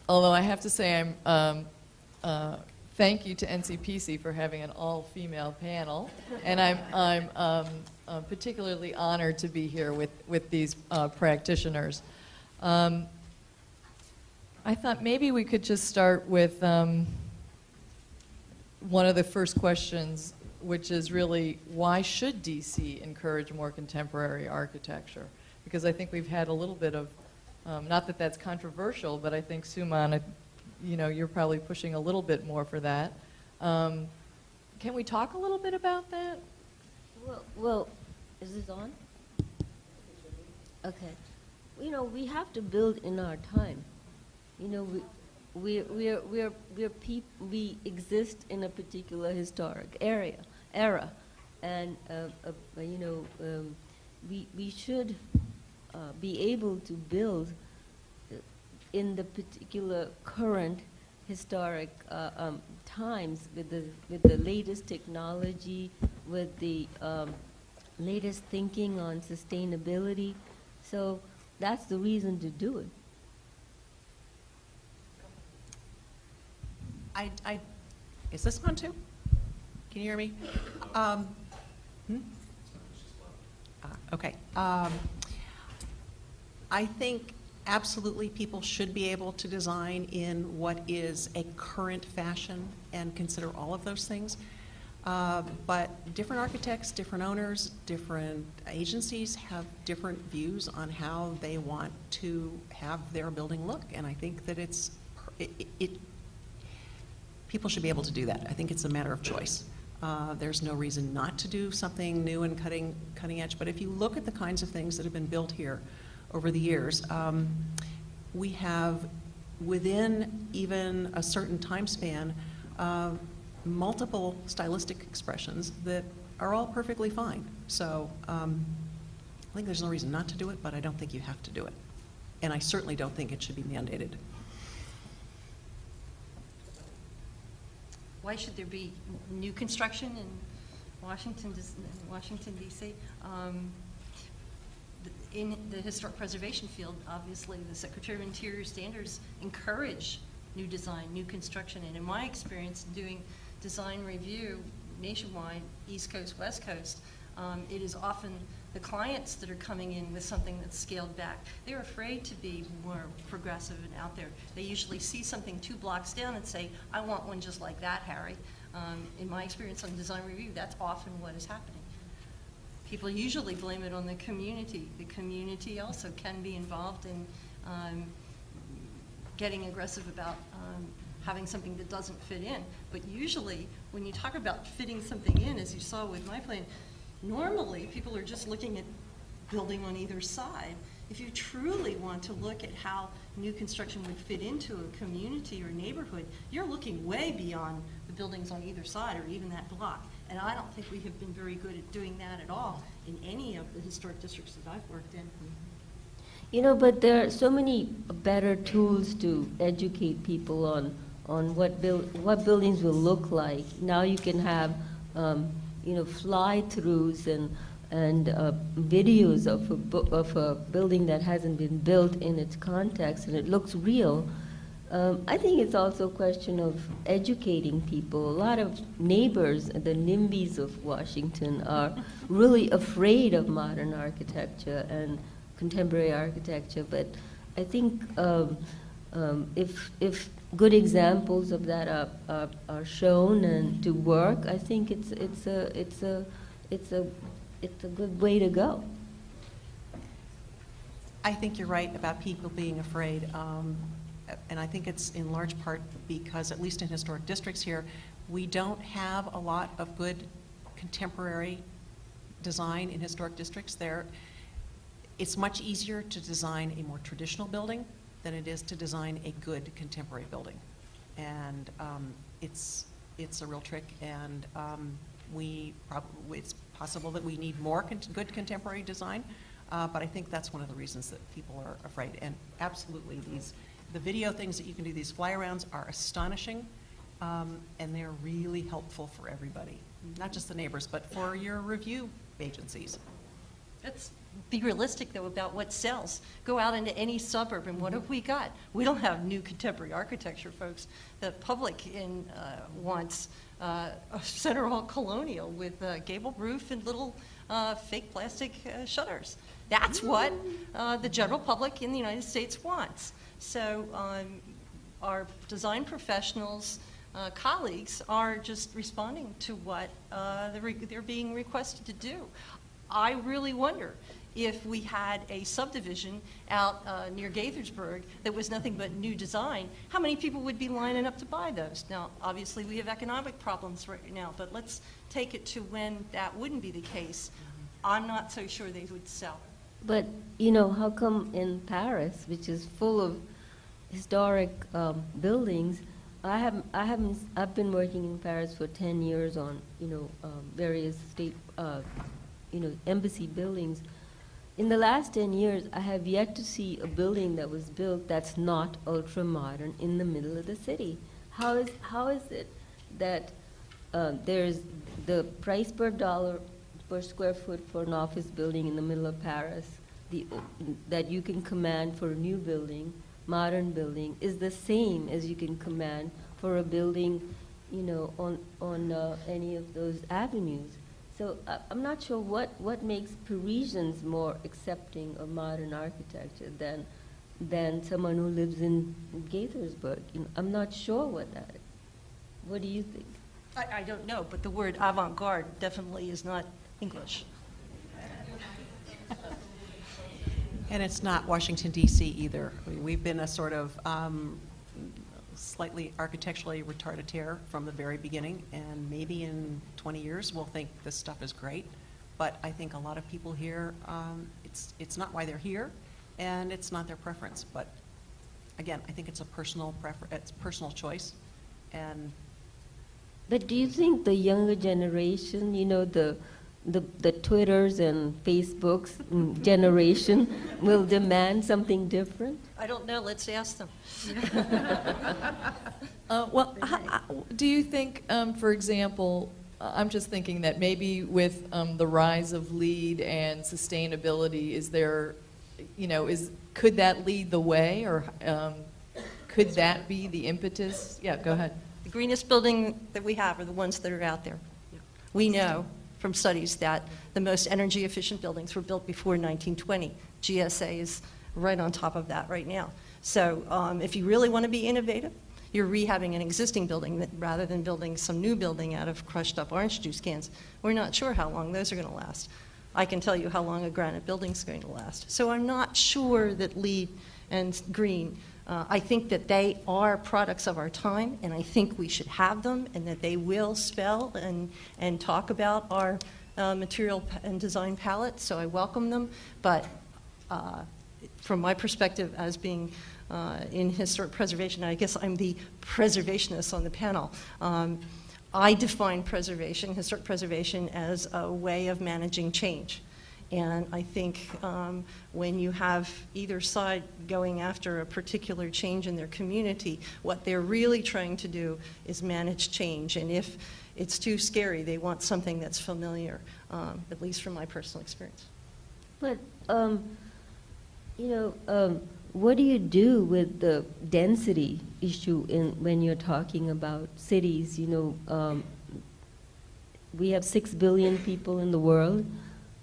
although I have to say thank you to NCPC for having an all-female panel, and I'm particularly honored to be here with these practitioners. I thought maybe we could just start with one of the first questions, which is really, why should DC encourage more contemporary architecture? Because I think we've had a little bit of, not that that's controversial, but I think, Suman, you know, you're probably pushing a little bit more for that. Can we talk a little bit about that? Well, is this on? Okay. You know, we have to build in our time. You know, we exist in a particular historic era, and you know, we should be able to build in the particular current historic times with the latest technology, with the latest thinking on sustainability. So that's the reason to do it. Is this on too? Can you hear me? Okay. I think absolutely people should be able to design in what is a current fashion and consider all of those things. But different architects, different owners, different agencies have different views on how they want to have their building look. And I think that people should be able to do that. I think it's a matter of choice. There's no reason not to do something new and cutting edge. But if you look at the kinds of things that have been built here over the years, we have, within even a certain time span, multiple stylistic expressions that are all perfectly fine. So I think there's no reason not to do it, but I don't think you have to do it. And I certainly don't think it should be mandated. Why should there be new construction in Washington, D.C.? In the historic preservation field, obviously, the Secretary of Interior standards encourage new design, new construction. And in my experience doing design review nationwide, East Coast, West Coast, it is often the clients that are coming in with something that's scaled back. They're afraid to be more progressive and out there. They usually see something 2 blocks down and say, I want one just like that, Harry. In my experience on design review, that's often what is happening. People usually blame it on the community. The community also can be involved in getting aggressive about having something that doesn't fit in. But usually, when you talk about fitting something in, as you saw with my plan, normally people are just looking at building on either side. If you truly want to look at how new construction would fit into a community or neighborhood, you're looking way beyond the buildings on either side or even that block. And I don't think we have been very good at doing that at all in any of the historic districts that I've worked in. You know, but there are so many better tools to educate people on what buildings will look like. Now you can have, you know, fly-throughs and videos of a building that hasn't been built in its context, and it looks real. I think it's also a question of educating people. A lot of neighbors, the NIMBYs of Washington, are really afraid of modern architecture and contemporary architecture. But I think if good examples of that are shown and to work, I think it's a good way to go. I think you're right about people being afraid. And I think it's in large part because, at least in historic districts here, we don't have a lot of good contemporary design in historic districts. It's much easier to design a more traditional building than it is to design a good contemporary building. And it's a real trick, and it's possible that we need more good contemporary design, but I think that's one of the reasons that people are afraid. And absolutely, the video things that you can do, these fly-arounds, are astonishing, and they're really helpful for everybody, not just the neighbors, but for your review agencies. It's be realistic, though, about what sells. Go out into any suburb, and what have we got? We don't have new contemporary architecture, folks. The public wants a Center Hall Colonial with a gabled roof and little fake plastic shutters. That's what the general public in the United States wants. So our design professionals, colleagues, are just responding to what they're being requested to do. I really wonder if we had a subdivision out near Gaithersburg that was nothing but new design, how many people would be lining up to buy those? Now, obviously, we have economic problems right now, but let's take it to when that wouldn't be the case. I'm not so sure they would sell. But, how come in Paris, which is full of historic buildings, I've been working in Paris for 10 years on, various state, embassy buildings. In the last 10 years, I have yet to see a building that was built that's not ultra-modern in the middle of the city. How is it that there's the price per dollar per square foot for an office building in the middle of Paris that you can command for a new building, modern building, is the same as you can command for a building, on any of those avenues? So I'm not sure what makes Parisians more accepting of modern architecture than someone who lives in Gaithersburg. I'm not sure what that is. What do you think? I don't know, but the word avant-garde definitely is not English. And it's not Washington, D.C. either. I mean, we've been a sort of slightly architecturally retardataire from the very beginning, and maybe in 20 years we'll think this stuff is great. But I think a lot of people here, it's not why they're here, and it's not their preference. But again, I think it's a personal choice. But do you think the younger generation, the Twitters and Facebooks generation will demand something different? I don't know. Let's ask them. Do you think, for example, I'm just thinking that maybe with the rise of LEED and sustainability, could that lead the way, or could that be the impetus? Yeah, go ahead. The greenest building that we have are the ones that are out there. We know from studies that the most energy efficient buildings were built before 1920. GSA is right on top of that right now. So if you really want to be innovative, you're rehabbing an existing building rather than building some new building out of crushed up orange juice cans. We're not sure how long those are going to last. I can tell you how long a granite building is going to last. So I'm not sure that LEED and green, I think that they are products of our time, and I think we should have them, and that they will spell and talk about our material and design palette, so I welcome them. But from my perspective as being in historic preservation, I guess I'm the preservationist on the panel. I define historic preservation, as a way of managing change. And I think when you have either side going after a particular change in their community, what they're really trying to do is manage change. And if it's too scary, they want something that's familiar, at least from my personal experience. But, what do you do with the density issue when you're talking about cities? We have 6 billion people in the world.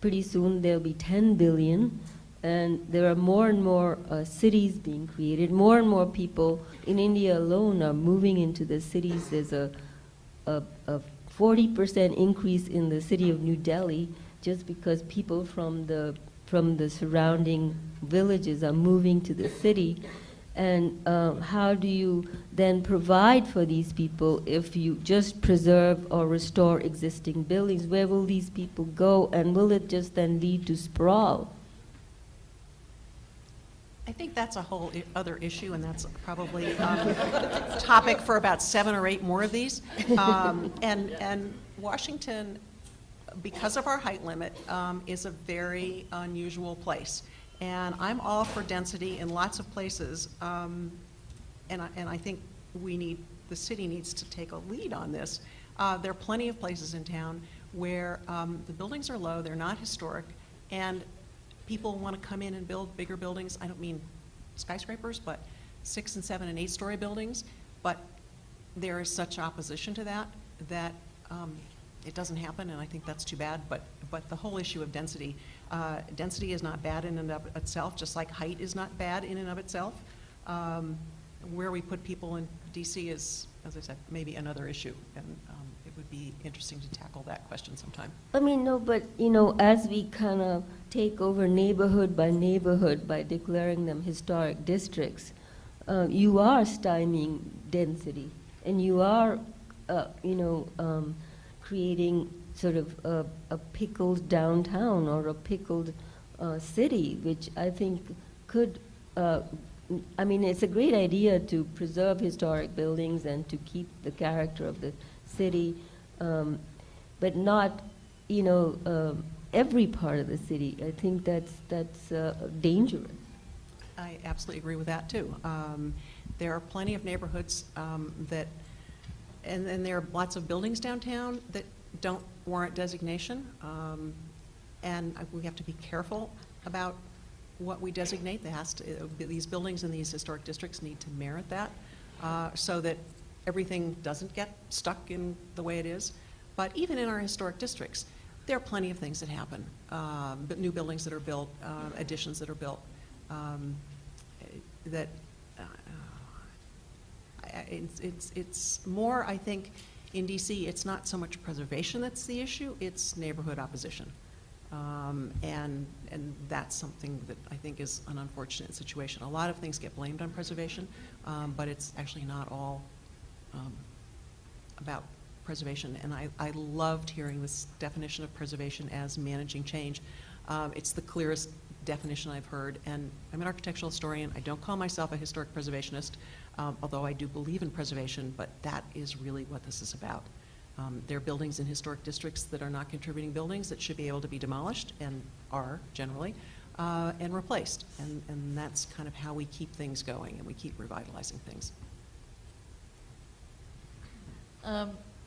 Pretty soon there'll be 10 billion, and there are more and more cities being created. More and more people in India alone are moving into the cities. There's a 40% increase in the city of New Delhi just because people from the surrounding villages are moving to the city. And how do you then provide for these people if you just preserve or restore existing buildings? Where will these people go, and will it just then lead to sprawl? I think that's a whole other issue, and that's probably a topic for about 7 or 8 more of these. And Washington, because of our height limit, is a very unusual place. And I'm all for density in lots of places, and I think the city needs to take a lead on this. There are plenty of places in town where the buildings are low, they're not historic, and people want to come in and build bigger buildings. I don't mean skyscrapers, but 6 and 7 and 8-story buildings. But there is such opposition to that it doesn't happen, and I think that's too bad. But the whole issue of density, density is not bad in and of itself, just like height is not bad in and of itself. Where we put people in DC is, as I said, maybe another issue, and it would be interesting to tackle that question sometime. I mean, no, but, you know, as we kind of take over neighborhood by declaring them historic districts, you are stymieing density, and you are, creating sort of a pickled downtown or a pickled city, which I think could, I mean, it's a great idea to preserve historic buildings and to keep the character of the city, but not, every part of the city. I think that's dangerous. I absolutely agree with that, too. There are plenty of neighborhoods that, and there are lots of buildings downtown that don't warrant designation, and we have to be careful about what we designate. These buildings in these historic districts need to merit that, so that everything doesn't get stuck in the way it is. But even in our historic districts, there are plenty of things that happen, but new buildings that are built, additions that are built, that it's more, I think, in DC, it's not so much preservation that's the issue, it's neighborhood opposition. And that's something that I think is an unfortunate situation. A lot of things get blamed on preservation, but it's actually not all about preservation. And I loved hearing this definition of preservation as managing change. It's the clearest definition I've heard, and I'm an architectural historian. I don't call myself a historic preservationist, although I do believe in preservation, but that is really what this is about. There are buildings in historic districts that are not contributing buildings that should be able to be demolished, and are generally, and replaced. And that's kind of how we keep things going, and we keep revitalizing things.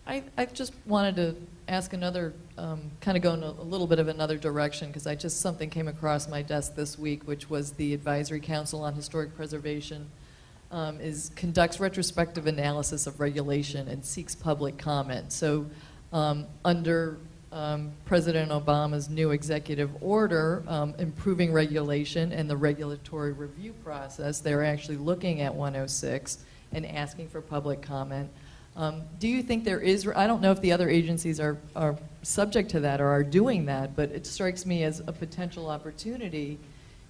I just wanted to ask another, kind of go in a little bit of another direction, because something came across my desk this week, which was the Advisory Council on Historic Preservation conducts retrospective analysis of regulation and seeks public comment. So under President Obama's new executive order, improving regulation and the regulatory review process, they're actually looking at 106 and asking for public comment. Do you think there is, I don't know if the other agencies are subject to that or are doing that, but it strikes me as a potential opportunity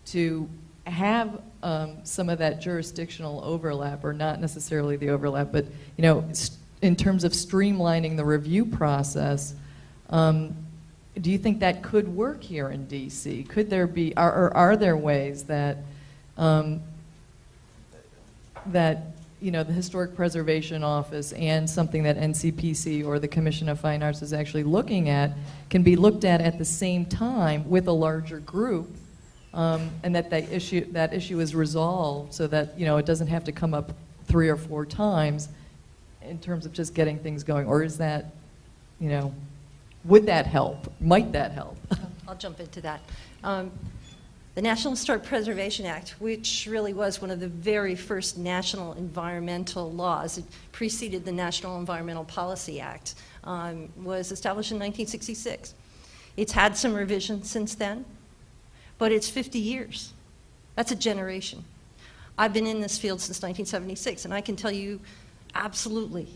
to have some of that jurisdictional overlap, or not necessarily the overlap, but in terms of streamlining the review process. Do you think that could work here in DC? Could there be, or are there ways that the Historic Preservation Office and something that NCPC or the Commission of Fine Arts is actually looking at can be looked at the same time with a larger group, and that issue is resolved so that it doesn't have to come up 3 or 4 times in terms of just getting things going? Or is that, would that help? Might that help? I'll jump into that. The National Historic Preservation Act, which really was one of the very first national environmental laws, it preceded the National Environmental Policy Act, was established in 1966. It's had some revisions since then, but it's 50 years. That's a generation. I've been in this field since 1976, and I can tell you absolutely,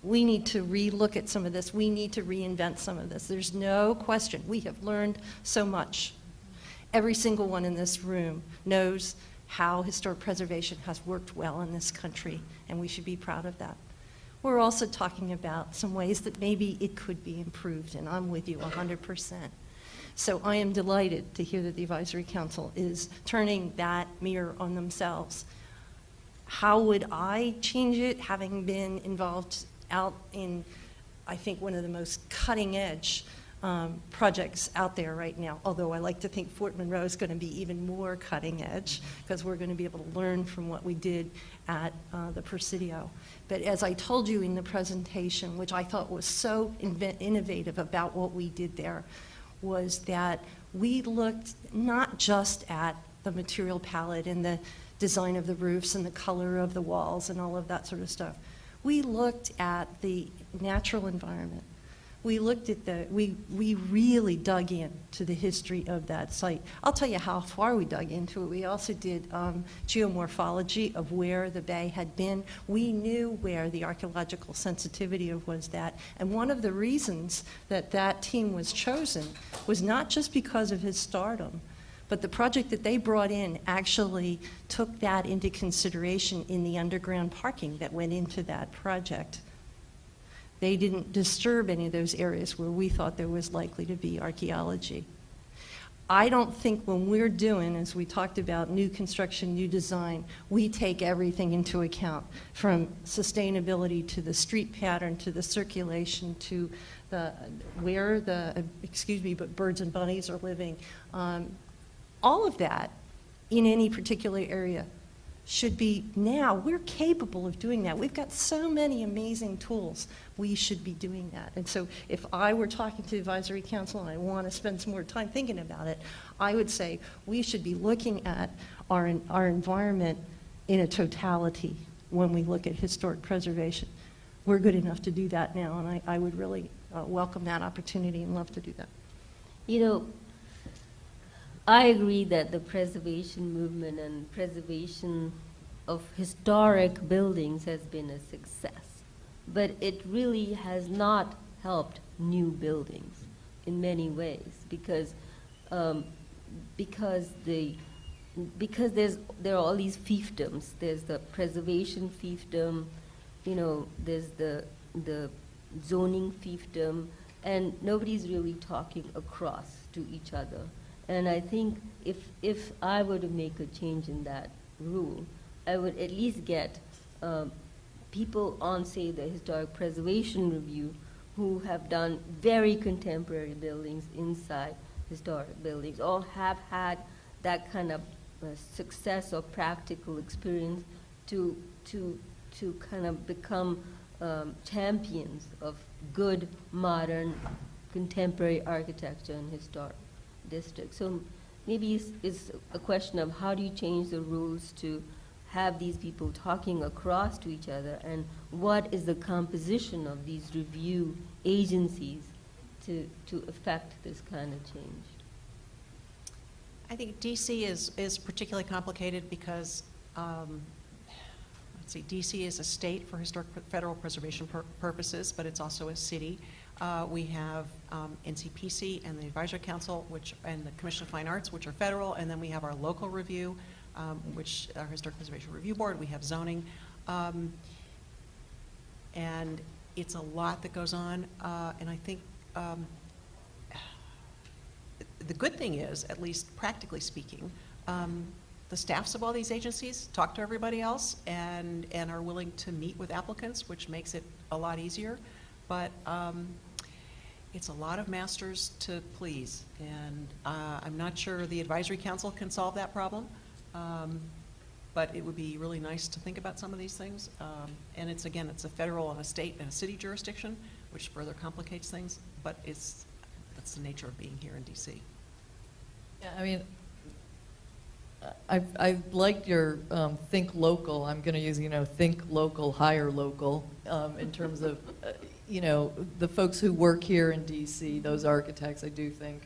we need to re-look at some of this. We need to reinvent some of this. There's no question. We have learned so much. Every single one in this room knows how historic preservation has worked well in this country, and we should be proud of that. We're also talking about some ways that maybe it could be improved, and I'm with you 100%. So I am delighted to hear that the Advisory Council is turning that mirror on themselves. How would I change it, having been involved out in, I think, one of the most cutting-edge projects out there right now, although I like to think Fort Monroe is going to be even more cutting edge, because we're going to be able to learn from what we did at the Presidio. But as I told you in the presentation, which I thought was so innovative about what we did there, was that we looked not just at the material palette and the design of the roofs and the color of the walls and all of that sort of stuff. We looked at the natural environment. We looked at we really dug into the history of that site. I'll tell you how far we dug into it. We also did geomorphology of where the bay had been. We knew where the archaeological sensitivity of was that. And one of the reasons that that team was chosen was not just because of his stardom, but the project that they brought in actually took that into consideration in the underground parking that went into that project. They didn't disturb any of those areas where we thought there was likely to be archaeology. I don't think when we're doing, as we talked about, new construction, new design, we take everything into account, from sustainability to the street pattern to the circulation to where the birds and bunnies are living. All of that in any particular area should be, now we're capable of doing that. We've got so many amazing tools. We should be doing that. And so if I were talking to the advisory council and I want to spend some more time thinking about it, I would say we should be looking at our environment in a totality when we look at historic preservation. We're good enough to do that now, and I would really welcome that opportunity and love to do that. You know, I agree that the preservation movement and preservation of historic buildings has been a success, but it really has not helped new buildings in many ways because there are all these fiefdoms. There's the preservation fiefdom, you know, there's the zoning fiefdom, and nobody's really talking across to each other. And I think if I were to make a change in that rule, I would at least get people on, say, the Historic Preservation Review who have done very contemporary buildings inside historic buildings, or have had that kind of success or practical experience to kind of become champions of good, modern, contemporary architecture in historic district. So maybe it's a question of how do you change the rules to have these people talking across to each other, and what is the composition of these review agencies to affect this kind of change? I think DC is particularly complicated because, DC is a state for historic federal preservation purposes, but it's also a city. We have NCPC and the Advisory Council, and the Commission of Fine Arts, which are federal, and then we have our local review, which our Historic Preservation Review Board. We have zoning, and it's a lot that goes on. And I think the good thing is, at least practically speaking, the staffs of all these agencies talk to everybody else and are willing to meet with applicants, which makes it a lot easier. But it's a lot of masters to please, and I'm not sure the Advisory Council can solve that problem, but it would be really nice to think about some of these things. And it's a federal and a state and a city jurisdiction, which further complicates things, but that's the nature of being here in DC. Yeah, I mean, I liked your think local. I'm going to use, think local, hire local, in terms of, the folks who work here in DC, those architects, I do think,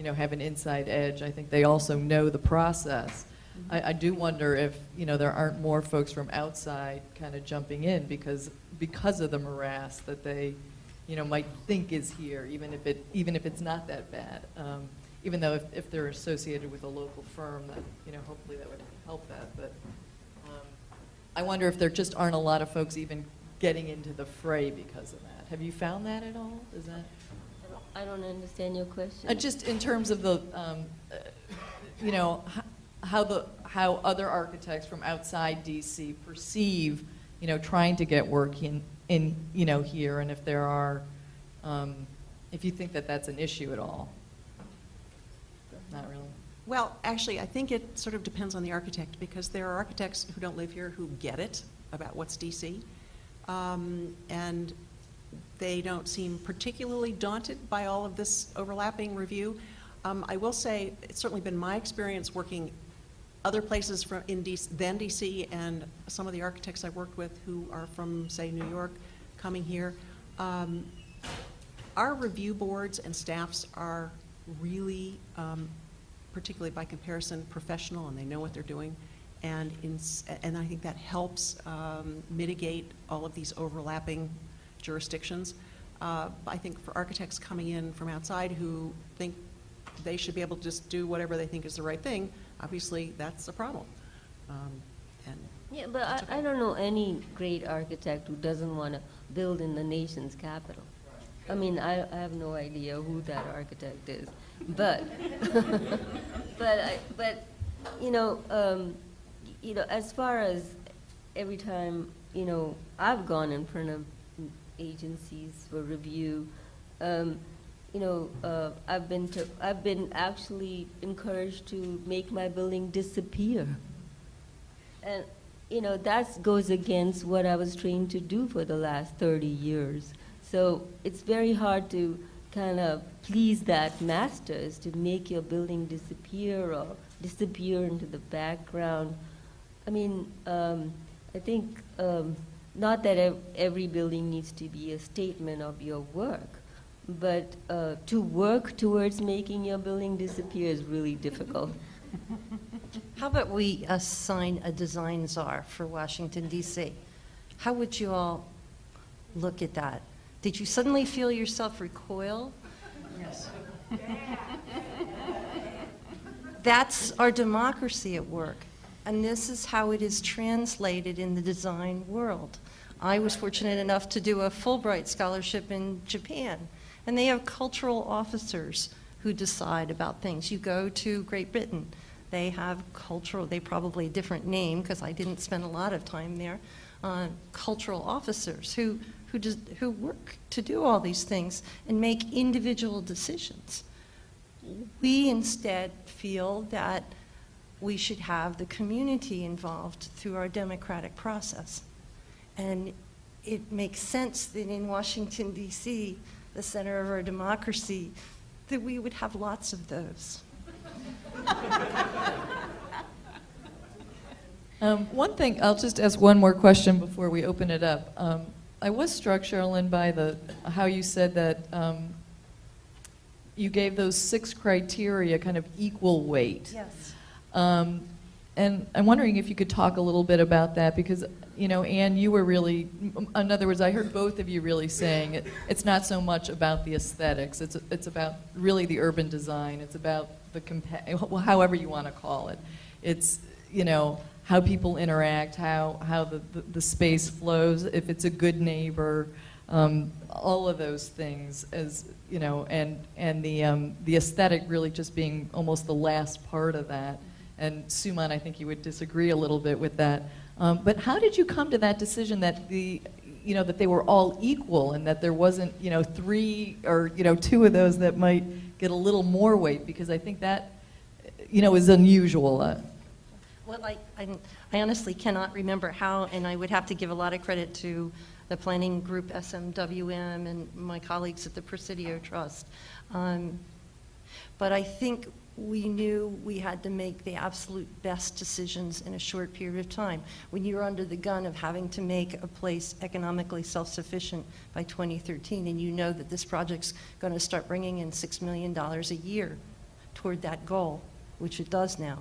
have an inside edge. I think they also know the process. Mm-hmm. I do wonder if, there aren't more folks from outside kind of jumping in because of the morass that they, might think is here, even if it's not that bad. Even though if they're associated with a local firm, that hopefully that would help that. But I wonder if there just aren't a lot of folks even getting into the fray because of that. Have you found that at all? Is that? I don't understand your question. Just in terms of the, how other architects from outside DC perceive, trying to get work in here, and if there are, if you think that that's an issue at all. Not really. Well, actually, I think it sort of depends on the architect, because there are architects who don't live here who get it about what's DC, and they don't seem particularly daunted by all of this overlapping review. I will say, it's certainly been my experience working other places than DC, and some of the architects I've worked with who are from, say, New York, coming here. Our review boards and staffs are really, particularly by comparison, professional, and they know what they're doing. And I think that helps mitigate all of these overlapping jurisdictions. I think for architects coming in from outside who think they should be able to just do whatever they think is the right thing, obviously that's a problem. Yeah, but I don't know any great architect who doesn't want to build in the nation's capital. I mean, I have no idea who that architect is, but but as far as every time I've gone in front of agencies for review, I've been actually encouraged to make my building disappear, and that goes against what I was trained to do for the last 30 years. So it's very hard to kind of please that masters to make your building disappear or disappear into the background. I mean, I think not that every building needs to be a statement of your work, but to work towards making your building disappear is really difficult. How about we assign a design czar for Washington, D.C.? How would you all look at that? Did you suddenly feel yourself recoil? Yes. That's our democracy at work. And this is how it is translated in the design world. I was fortunate enough to do a Fulbright scholarship in Japan, and they have cultural officers who decide about things. You go to Great Britain, they have they probably a different name because I didn't spend a lot of time there, cultural officers who work to do all these things and make individual decisions. We instead feel that we should have the community involved through our democratic process. And it makes sense that in Washington, D.C., the center of our democracy, that we would have lots of those. One thing, I'll just ask one more question before we open it up. I was struck, Sherilyn, by how you said that you gave those 6 criteria kind of equal weight. Yes. And I'm wondering if you could talk a little bit about that, because, Anne, you were really, in other words, I heard both of you really saying it's not so much about the aesthetics, it's about really the urban design, it's about however you want to call it. It's, how people interact, how the space flows, if it's a good neighbor, all of those things, as and the aesthetic really just being almost the last part of that. And Suman, I think you would disagree a little bit with that. But how did you come to that decision that that they were all equal and that there wasn't 3 or 2 of those that might get a little more weight? Because I think that is unusual. Well, I honestly cannot remember how, and I would have to give a lot of credit to the planning group SMWM and my colleagues at the Presidio Trust. But I think we knew we had to make the absolute best decisions in a short period of time. When you're under the gun of having to make a place economically self-sufficient by 2013, and you know that this project's going to start bringing in $6 million a year toward that goal, which it does now,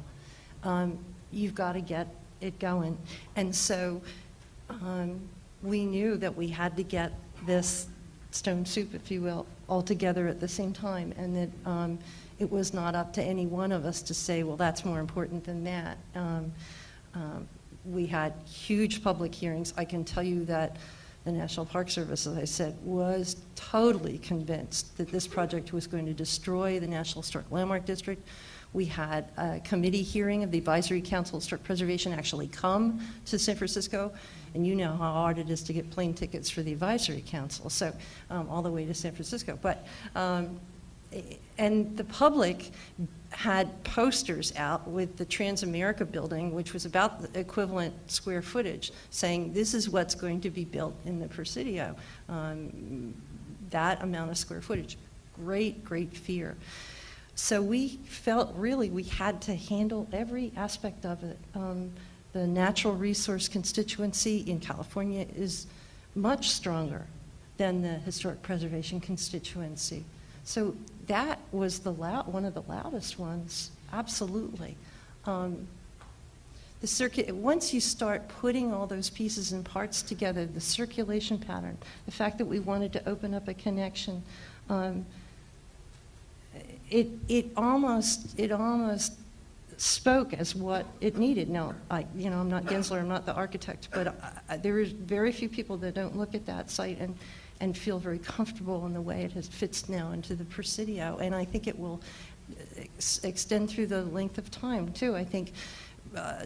you've got to get it going. And so we knew that we had to get this stone soup, if you will, all together at the same time, and that it was not up to any one of us to say, well, that's more important than that. We had huge public hearings. I can tell you that the National Park Service, as I said, was totally convinced that this project was going to destroy the National Historic Landmark District. We had a committee hearing of the Advisory Council of Historic Preservation actually come to San Francisco, and you know how hard it is to get plane tickets for the Advisory Council, so all the way to San Francisco. But and the public had posters out with the Transamerica building, which was about the equivalent square footage, saying this is what's going to be built in the Presidio. That amount of square footage. Great, great fear. So we felt really we had to handle every aspect of it. The natural resource constituency in California is much stronger than the historic preservation constituency. So that was one of the loudest ones, absolutely. Once you start putting all those pieces and parts together, the circulation pattern, the fact that we wanted to open up a connection, it almost spoke as what it needed. Now, I'm not Gensler, I'm not the architect, but there are very few people that don't look at that site and feel very comfortable in the way it fits now into the Presidio, and I think it will extend through the length of time, too. I think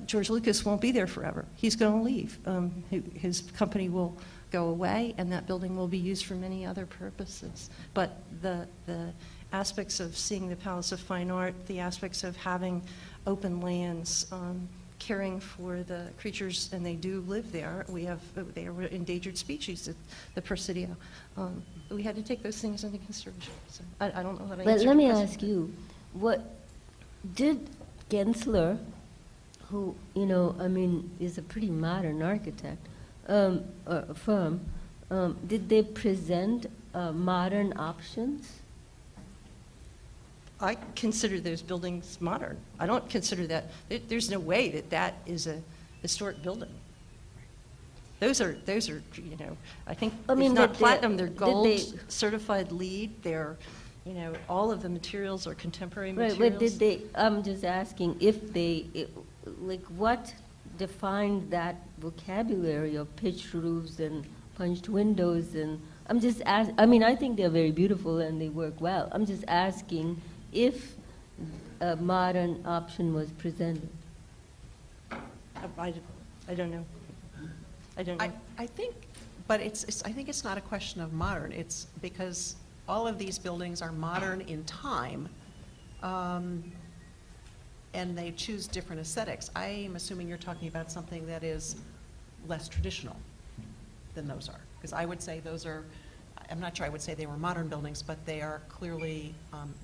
George Lucas won't be there forever. He's going to leave. His company will go away, and that building will be used for many other purposes. But the aspects of seeing the Palace of Fine Art, the aspects of having open lands, caring for the creatures, and they do live there. They are endangered species at the Presidio. We had to take those things into consideration. So I don't know how to answer. But let me your question. ask you, what did Gensler, who is a pretty modern architect firm, did they present modern options? I consider those buildings modern. I don't consider that, there's no way that is a historic building. Those are, I think, if not platinum, they're gold, certified LEED, they're, all of the materials are contemporary materials. Right, but I'm just asking if what defined that vocabulary of pitched roofs and punched windows, and I'm just I think they're very beautiful and they work well. I'm just asking if a modern option was presented. I don't know. I don't know. I think, but I think it's not a question of modern. It's because all of these buildings are modern in time, and they choose different aesthetics. I am assuming you're talking about something that is less traditional than those are. Because I would say those are, I'm not sure I would say they were modern buildings, but they are clearly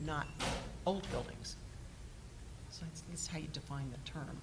not old buildings. So it's how you define the term.